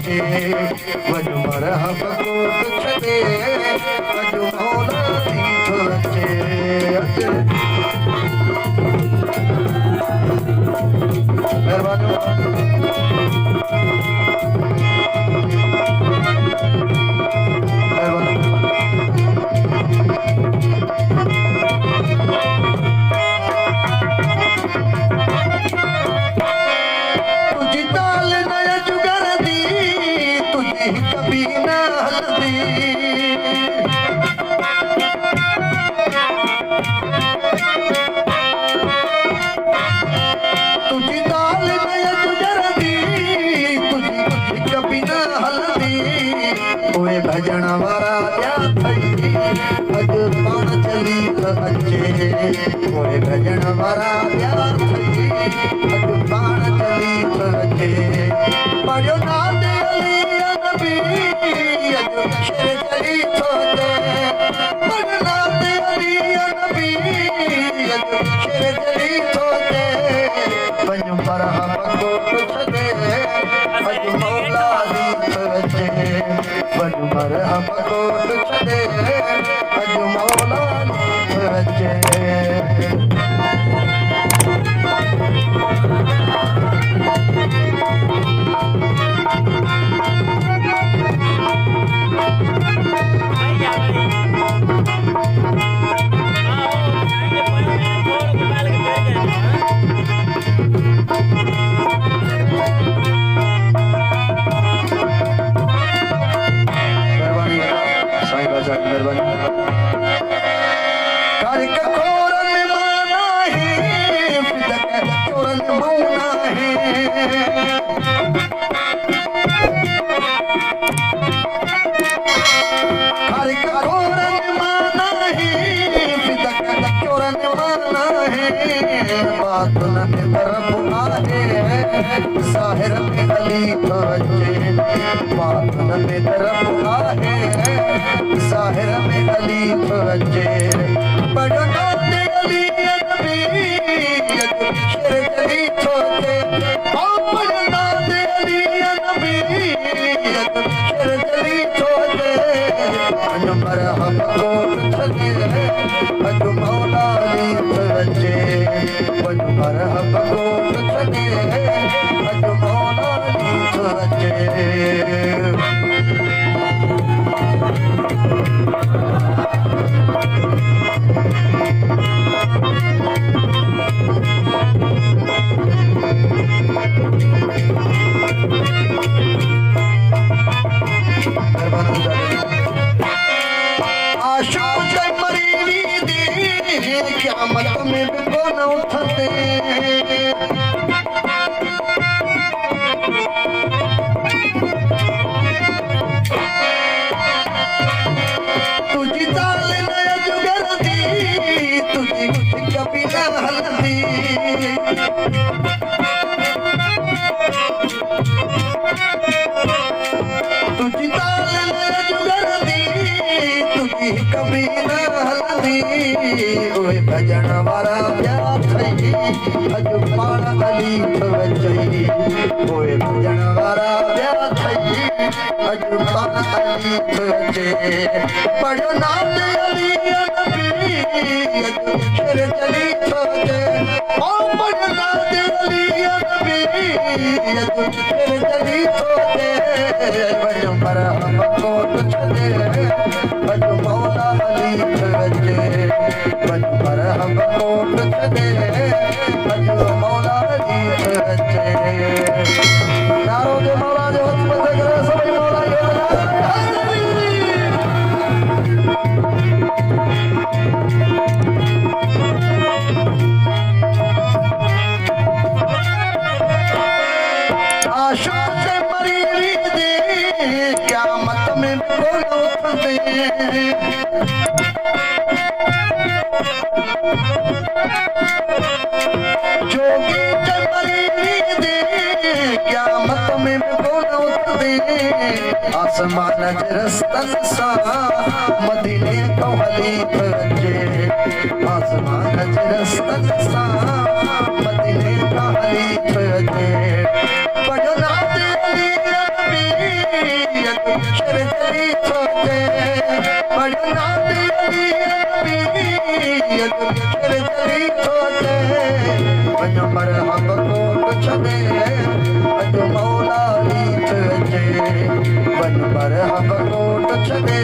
थोचे वजू मरहब कोट छदे वजू मौला दी थोचे मेहरबानी भजन वारा क्या थई अज पाण चली बच्चे कोई भजन वारा क्या थई अज पाण चली बच्चे पढ़ो नाद अली नबी अज शेर चली थोते पढ़ो नाद अली नबी अज शेर चली थोते पंज परहम कोट छदे अज मौला दी बच्चे वज मरहब कोट छदे अज मौला बच्चे साहिर में अली बच्चे मातन में तरफ आहे साहिर में अली बच्चे पढ़ो नाद अली नबी शेर चली थोते ओ पढ़ो नाद अली नबी शेर चली थोते अज मरहब कोट छदे अज मौला दी बच्चे वज मरहब कोट छदे अज मौला दी बच्चे क़यामत में भी कोन उठते तुझी चाल नय जुगर दी तुझी कभी न हलदी तुझी चाल नय जुगर दी तुझी कभी न हलदी ओए भजन वारा क्या थई अज पाण अली बच्चे ओए भजन वारा क्या थई अज पाण अली बच्चे पढ़ो नाद अली नबी अज शेर चली थोते ओ पढ़ो नाद अली नबी अज शेर चली थोते वज मरहब कोट छदे अज मौला अली बच्चे वज मरहब कोट छदे अज मौला दी बच्चे नारो दे मौला दे हथ पे करे सभी मौला के आशा से मरी दे क़यामत में बोलो दे जोगी जमरी दे क़यामत में बोलो दे आसमान रस्तन सा मदीने को हली बच्चे आसमान रस्तन सा मदीने का हली बच्चे पढ़ो नाद अली नबी चली थोते वञ मरहब कोट छॾे अॼु मौला रीत अचे वञ मरहब कोट छॾे